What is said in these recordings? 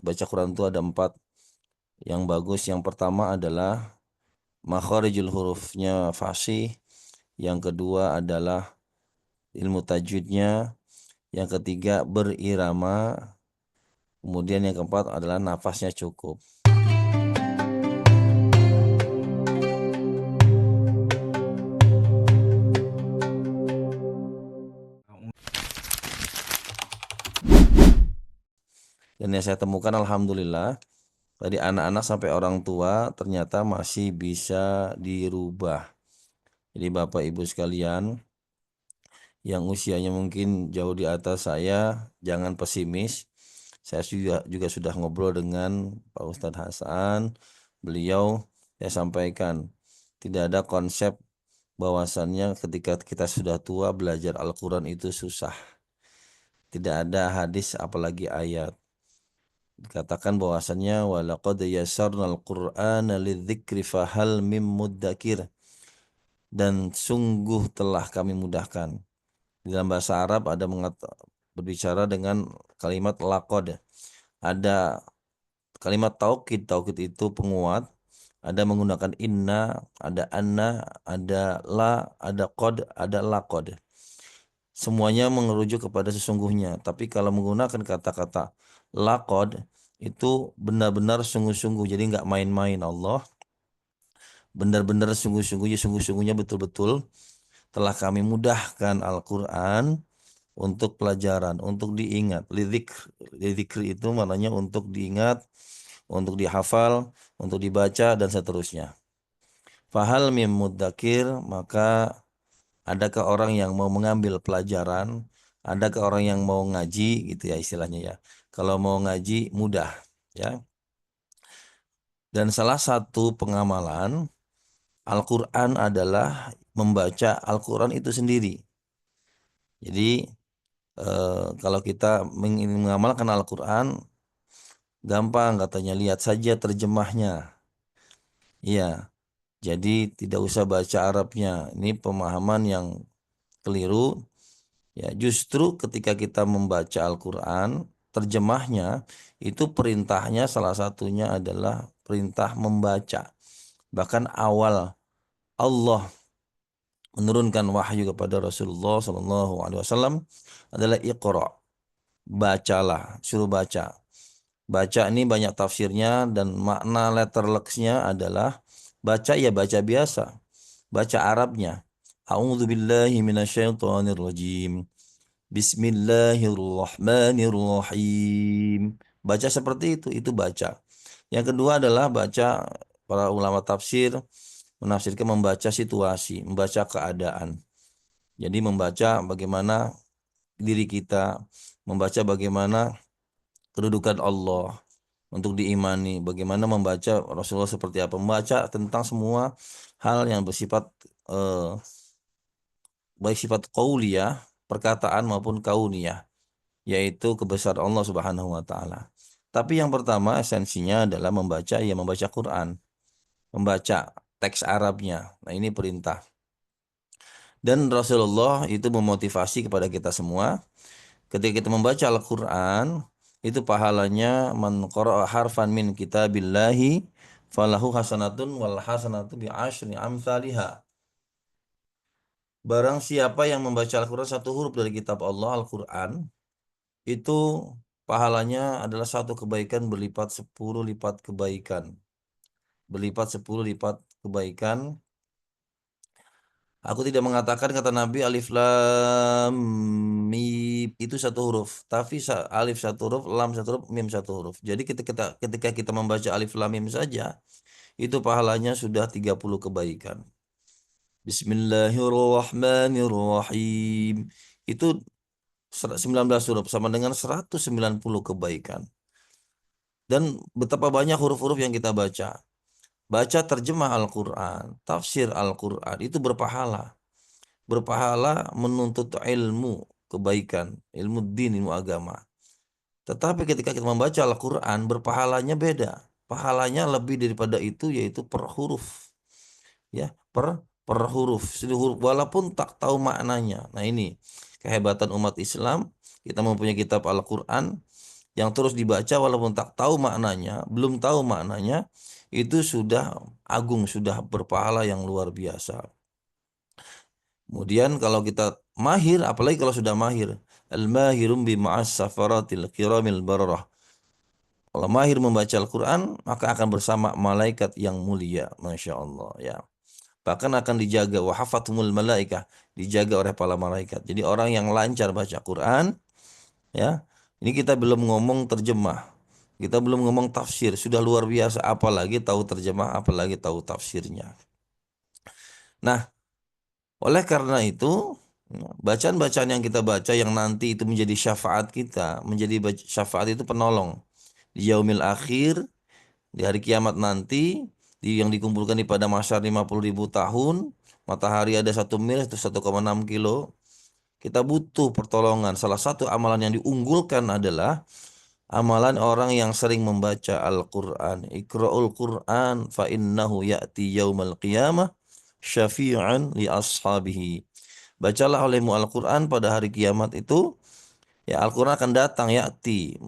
baca Quran itu ada 4 yang bagus. Yang pertama adalah makharijul hurufnya fasih. Yang kedua adalah ilmu tajwidnya. Yang ketiga berirama. Kemudian yang keempat adalah nafasnya cukup. Dan yang saya temukan alhamdulillah tadi anak-anak sampai orang tua ternyata masih bisa dirubah. Jadi Bapak Ibu sekalian yang usianya mungkin jauh di atas saya, jangan pesimis. Saya juga sudah ngobrol dengan Pak Ustadz Hasan. Beliau saya sampaikan tidak ada konsep bahwasannya ketika kita sudah tua belajar Al-Quran itu susah. Tidak ada hadis apalagi ayat. Dikatakan bahwasannya walaqad yassarnal Qur'ana lidzikri fahal mim muddakir, dan sungguh telah kami mudahkan. Di dalam bahasa Arab ada berbicara dengan kalimat laqad. Ada kalimat taukid, taukid itu penguat. Ada menggunakan inna, ada anna, ada la, ada qad, ada laqad. Semuanya merujuk kepada sesungguhnya. Tapi kalau menggunakan kata-kata laqad itu benar-benar sungguh-sungguh. Jadi nggak main-main. Allah benar-benar sungguh-sungguhnya betul-betul telah kami mudahkan Al-Quran untuk pelajaran, untuk diingat. Lidzikr itu maknanya untuk diingat, untuk dihafal, untuk dibaca, dan seterusnya. Fahal mim muddakir, maka adakah orang yang mau mengambil pelajaran? Adakah orang yang mau ngaji gitu ya istilahnya ya. Kalau mau ngaji mudah ya. Dan salah satu pengamalan Al-Quran adalah membaca Al-Quran itu sendiri. Jadi kalau kita ingin mengamalkan Al-Quran gampang katanya, lihat saja terjemahnya. Iya, jadi tidak usah baca Arabnya. Ini pemahaman yang keliru. Ya, justru ketika kita membaca Al-Quran, terjemahnya itu perintahnya salah satunya adalah perintah membaca. Bahkan awal Allah menurunkan wahyu kepada Rasulullah SAW adalah Iqra, bacalah, suruh baca. Baca ini banyak tafsirnya dan makna letterlexnya adalah baca ya baca biasa, baca Arabnya. A'udzubillahi minasyaitonirrajim. Bismillahirrahmanirrahim. Baca seperti itu baca. Yang kedua adalah baca, para ulama tafsir menafsirkan membaca situasi, membaca keadaan. Jadi membaca bagaimana diri kita, membaca bagaimana kedudukan Allah untuk diimani, bagaimana membaca Rasulullah seperti apa, membaca tentang semua hal yang bersifat baik sifat qauliyah, perkataan maupun kauniyah, yaitu kebesaran Allah Subhanahu wa taala. Tapi yang pertama esensinya adalah membaca membaca Quran, membaca teks Arabnya. Nah, ini perintah. Dan Rasulullah itu memotivasi kepada kita semua ketika kita membaca Al-Quran itu pahalanya man qara'a harfan min kitabillahi falahu hasanatun wal hasanatu bi asyri amsalihha. Barang siapa yang membaca Al-Quran satu huruf dari kitab Allah Al-Quran itu pahalanya adalah satu kebaikan berlipat 10 lipat kebaikan. Berlipat 10 lipat kebaikan. Aku tidak mengatakan kata Nabi alif lam mim itu satu huruf, tapi alif satu huruf, lam satu huruf, mim satu huruf. Jadi ketika kita membaca alif lam mim saja, itu pahalanya sudah 30 kebaikan. Bismillahirrahmanirrahim. Itu 19 huruf sama dengan 190 kebaikan. Dan betapa banyak huruf-huruf yang kita baca. Baca terjemah Al-Quran, tafsir Al-Quran, itu berpahala. Berpahala menuntut ilmu kebaikan, ilmu din, ilmu agama. Tetapi ketika kita membaca Al-Quran, berpahalanya beda. Pahalanya lebih daripada itu, yaitu per huruf. Ya, per huruf. Walaupun tak tahu maknanya. Nah, ini kehebatan umat Islam. Kita mempunyai kitab Al-Quran yang terus dibaca walaupun tak tahu maknanya, belum tahu maknanya, itu sudah agung, sudah berpahala yang luar biasa. Kemudian kalau kita mahir, apalagi kalau sudah mahir, al-mahirum bima'as safaratil kiramil bararah. Kalau mahir membaca Al-Quran, maka akan bersama malaikat yang mulia, masya Allah ya. Bahkan akan dijaga, wahafatumul malaikah, dijaga oleh para malaikat. Jadi orang yang lancar baca Quran, ya, ini kita belum ngomong terjemah, kita belum ngomong tafsir, sudah luar biasa. Apalagi tahu terjemah, apalagi tahu tafsirnya. Nah, oleh karena itu, bacaan-bacaan yang kita baca yang nanti itu menjadi syafaat kita, menjadi syafaat itu penolong di yaumil akhir, di hari kiamat nanti, yang dikumpulkan di pada masyar 50.000 tahun, matahari ada 1 mil itu 1,6 kilo. Kita butuh pertolongan. Salah satu amalan yang diunggulkan adalah amalan orang yang sering membaca Al-Quran. Iqra'ul Quran fa innahu ya'ti yaumal qiyamah syafi'an li ashabihi. Bacalah olehmu Al-Quran pada hari kiamat itu, ya Al-Quran akan datang ya'ti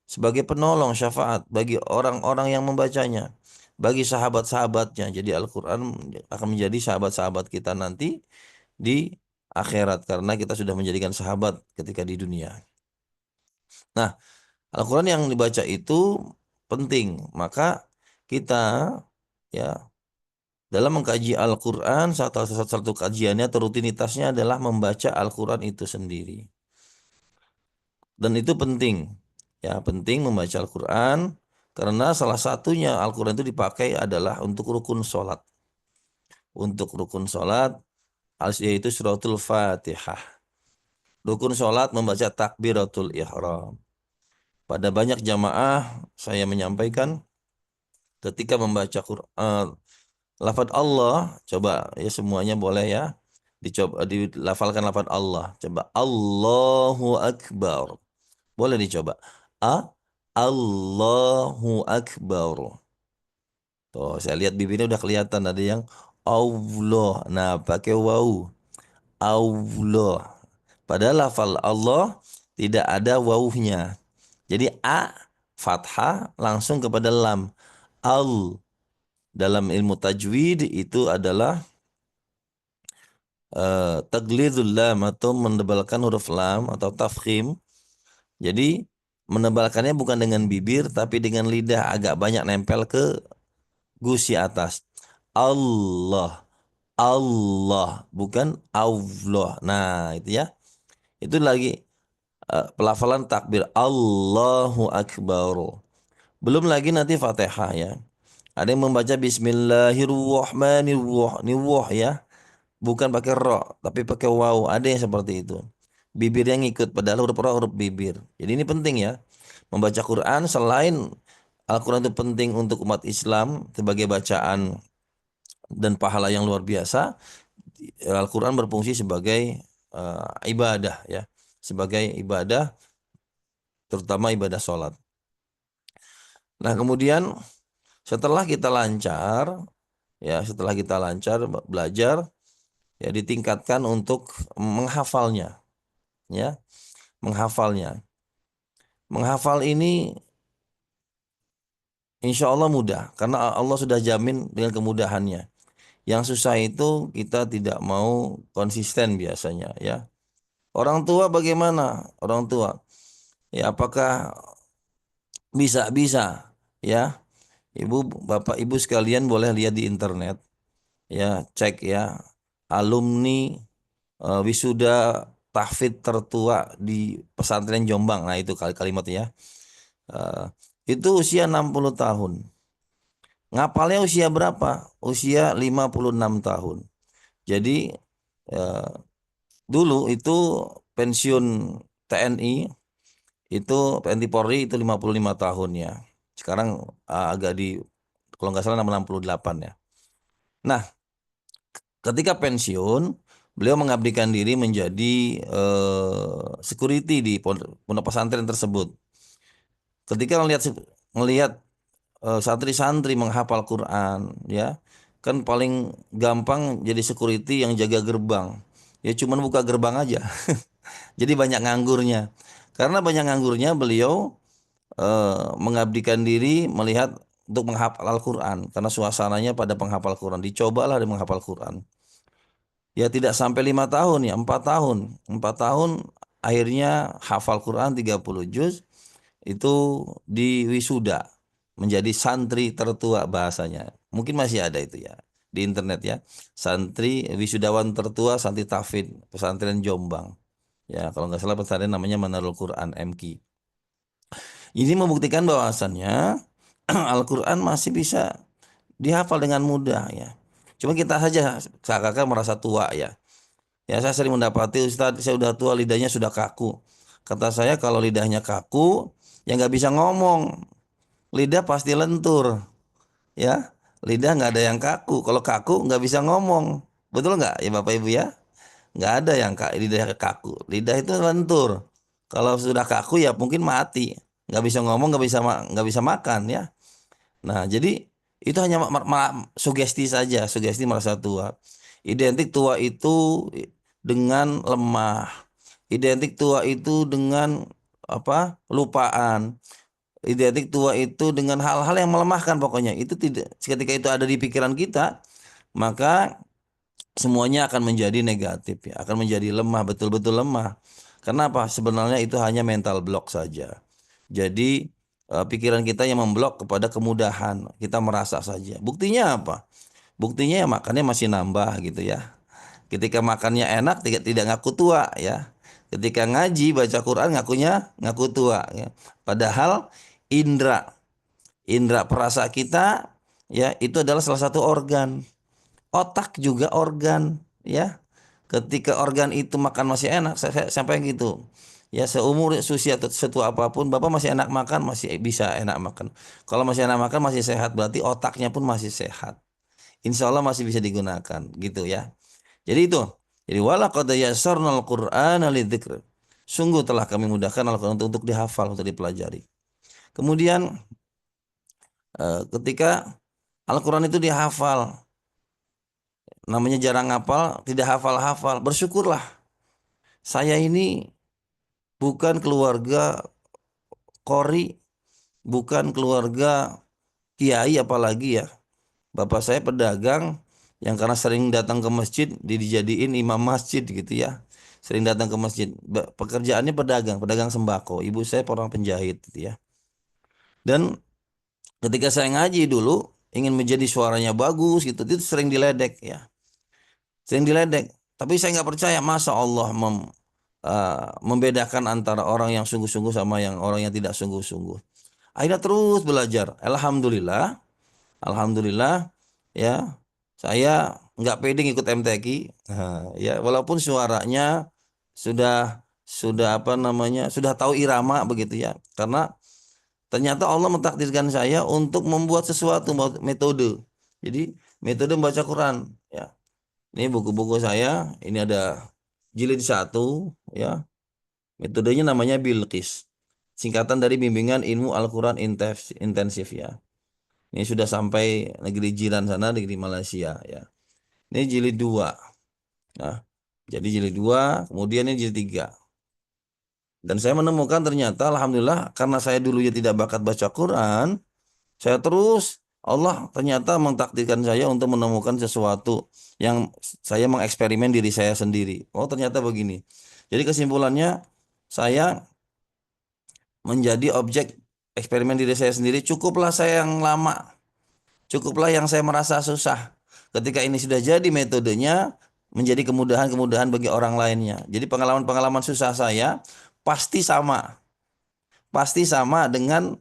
sebagai penolong syafaat bagi orang-orang yang membacanya, bagi sahabat-sahabatnya. Jadi Al-Quran akan menjadi sahabat-sahabat kita nanti di akhirat karena kita sudah menjadikan sahabat ketika di dunia. Nah, Al-Quran yang dibaca itu penting. Maka kita, ya, dalam mengkaji Al-Quran, satu kajiannya atau rutinitasnya adalah membaca Al-Quran itu sendiri. Dan itu penting. Ya, penting membaca Al-Quran karena salah satunya Al-Quran itu dipakai adalah untuk rukun sholat. Untuk rukun sholat, yaitu suratul Fatihah. Rukun sholat membaca takbiratul ihram. Pada banyak jamaah saya menyampaikan ketika membaca Quran, lafaz Allah, coba ya semuanya boleh ya. Dicoba dilafalkan lafaz Allah. Coba Allahu Akbar. Boleh dicoba. A Allahu Akbar. Tuh, saya lihat bibirnya udah kelihatan ada yang Allah. Nah, pakai waw. Allah. Padahal lafal Allah tidak ada wawuhnya. Jadi A fathah langsung kepada lam. Al dalam ilmu tajwid itu adalah taglidul lam atau menebalkan huruf lam atau tafkhim. Jadi menebalkannya bukan dengan bibir tapi dengan lidah agak banyak nempel ke gusi atas. Allah, Allah, bukan Allah. Nah, itu ya. Itu lagi pelafalan takbir Allahu Akbar. Belum lagi nanti Fatihah ya. Ada yang membaca Bismillahirrahmanirrahim. Ini wah ya. Bukan pakai ro, tapi pakai waw. Ada yang seperti itu. Bibirnya ngikut, padahal huruf ro huruf bibir. Jadi ini penting ya. Membaca Quran selain Al-Quran itu penting untuk umat Islam sebagai bacaan dan pahala yang luar biasa. Al-Quran berfungsi sebagai ibadah ya. Sebagai ibadah, terutama ibadah sholat. Nah kemudian setelah kita lancar, ya setelah kita lancar belajar, ya ditingkatkan untuk menghafalnya, ya menghafalnya. Menghafal ini insya Allah mudah karena Allah sudah jamin dengan kemudahannya. Yang susah itu kita tidak mau konsisten biasanya, ya. Orang tua bagaimana? Orang tua, ya apakah bisa, ya. Ibu, bapak, ibu sekalian boleh lihat di internet, ya, cek ya, alumni wisuda tahfidz tertua di pesantren Jombang. Nah, itu kalimatnya ya. Eh, itu usia 60 tahun. Ngapalnya usia berapa? Usia 56 tahun. Jadi eh, dulu itu pensiun TNI itu TNI Polri itu 55 tahun ya. Sekarang agak di kalau nggak salah 68 ya. Nah, ketika pensiun, beliau mengabdikan diri menjadi security di pondok pesantren tersebut. Ketika ngelihat santri-santri menghafal Quran, ya kan paling gampang jadi security yang jaga gerbang. Ya cuman buka gerbang aja. Jadi banyak nganggurnya. Karena banyak nganggurnya beliau mengabdikan diri melihat untuk menghafal Al-Quran karena suasananya pada penghafal Quran. Dicobalah dia menghafal Quran. Ya tidak sampai 5 tahun ya, 4 tahun. 4 tahun akhirnya hafal Quran 30 juz itu di wisuda menjadi santri tertua bahasanya. Mungkin masih ada itu ya di internet ya. Santri wisudawan tertua santri tahfidz pesantren Jombang. Ya kalau nggak salah pesantren namanya Manarul Quran MQ. Ini membuktikan bahwasannya Al-Quran masih bisa dihafal dengan mudah ya. Cuma kita saja seakan-akan merasa tua ya. Ya saya sering mendapati Ustadz saya udah tua lidahnya sudah kaku. Kata saya kalau lidahnya kaku ya nggak bisa ngomong. Lidah pasti lentur ya. Lidah nggak ada yang kaku. Kalau kaku nggak bisa ngomong. Betul nggak ya Bapak Ibu ya? Nggak ada yang lidah kaku. Lidah itu lentur. Kalau sudah kaku ya mungkin mati. Nggak bisa ngomong, nggak bisa makan ya. Nah, jadi itu hanya sugesti saja, sugesti merasa tua. Identik tua itu dengan lemah. Identik tua itu dengan apa? Lupaan. Identik tua itu dengan hal-hal yang melemahkan pokoknya. Itu tidak ketika itu ada di pikiran kita, maka semuanya akan menjadi negatif ya, akan menjadi lemah, betul-betul lemah. Kenapa? Sebenarnya itu hanya mental block saja. Jadi pikiran kita yang memblok kepada kemudahan, kita merasa saja. Buktinya apa? Buktinya ya makannya masih nambah gitu ya. Ketika makannya enak tidak ngaku tua ya. Ketika ngaji baca Quran ngaku tua ya. Padahal indra indra perasa kita ya itu adalah salah satu organ. Otak juga organ ya. Ketika organ itu makan masih enak, saya sampai gitu. Ya seumur usia atau setua apapun, Bapak masih enak makan, masih bisa enak makan. Kalau masih enak makan, masih sehat, berarti otaknya pun masih sehat. Insya Allah masih bisa digunakan, gitu ya. Jadi itu. Jadi walaqad yassarnal Qur'ana lidzikr. Sungguh telah kami mudahkan Al-Quran untuk dihafal, untuk dipelajari. Kemudian ketika Al-Quran itu dihafal, namanya jarang hafal, tidak hafal-hafal, bersyukurlah. Saya ini bukan keluarga kori, bukan keluarga kiai apalagi ya. Bapak saya pedagang yang karena sering datang ke masjid dijadiin imam masjid gitu ya. Sering datang ke masjid. Pekerjaannya pedagang, pedagang sembako. Ibu saya orang penjahit gitu ya. Dan ketika saya ngaji dulu ingin menjadi suaranya bagus gitu, itu sering diledek ya. Sering diledek. Tapi saya nggak percaya masa Allah membedakan antara orang yang sungguh-sungguh sama yang orang yang tidak sungguh-sungguh. Akhirnya terus belajar. Alhamdulillah, alhamdulillah ya. Saya nggak pede ikut MTQ. Nah, ya walaupun suaranya sudah apa namanya sudah tahu irama begitu ya. Karena ternyata Allah mentakdirkan saya untuk membuat sesuatu metode. Jadi metode membaca Quran ya. Ini buku-buku saya. Ini ada jilid 1 ya. Metodenya namanya Bilqis. Singkatan dari bimbingan ilmu Al-Quran intensif ya. Ini sudah sampai negeri jiran sana, negeri Malaysia ya. Ini jilid 2. Nah, jadi jilid 2, kemudian ini jilid 3. Dan saya menemukan ternyata Alhamdulillah karena saya dulunya tidak bakat baca Quran, saya terus Allah ternyata mentakdirkan saya untuk menemukan sesuatu yang saya mengeksperimen diri saya sendiri. Oh ternyata begini. Jadi kesimpulannya saya menjadi objek eksperimen diri saya sendiri. Cukuplah saya yang lama, cukuplah yang saya merasa susah. Ketika ini sudah jadi metodenya, menjadi kemudahan-kemudahan bagi orang lainnya. Jadi pengalaman-pengalaman susah saya pasti sama dengan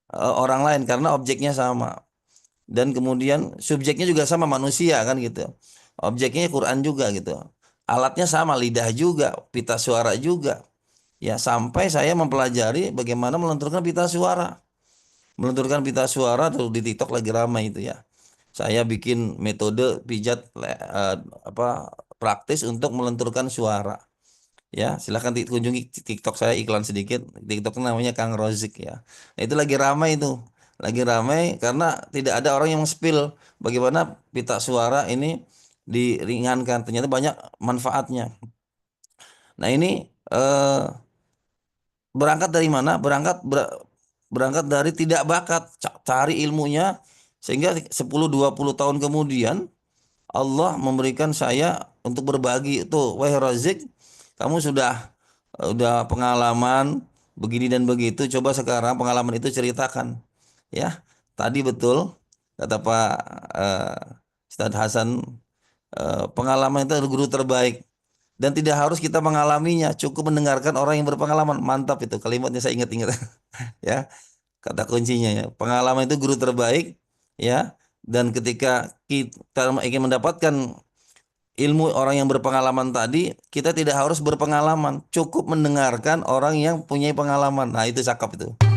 orang lain karena objeknya sama. Dan kemudian subjeknya juga sama manusia kan gitu. Objeknya Quran juga gitu. Alatnya sama, lidah juga, pita suara juga. Ya sampai saya mempelajari bagaimana melenturkan pita suara. Melenturkan pita suara tuh di TikTok lagi ramai itu ya. Saya bikin metode pijat apa praktis untuk melenturkan suara. Ya, silahkan kunjungi TikTok saya iklan sedikit. TikTok namanya Kang Rozik ya. Nah, itu lagi ramai itu. Lagi ramai karena tidak ada orang yang spill bagaimana pita suara ini diringankan. Ternyata banyak manfaatnya. Nah, ini berangkat dari mana? berangkat dari tidak bakat, cari ilmunya, sehingga 10-20 tahun kemudian Allah memberikan saya untuk berbagi. Tuh, wahai Razik, kamu udah pengalaman begini dan begitu, coba sekarang pengalaman itu ceritakan. Ya, tadi betul kata Pak eh, Ustadz Hasan, pengalaman itu adalah guru terbaik. Dan tidak harus kita mengalaminya, cukup mendengarkan orang yang berpengalaman. Mantap itu kalimatnya, saya ingat-ingat. Ya, kata kuncinya ya. Pengalaman itu guru terbaik, ya. Dan ketika kita ingin mendapatkan ilmu orang yang berpengalaman tadi, kita tidak harus berpengalaman, cukup mendengarkan orang yang punya pengalaman. Nah, itu cakep itu.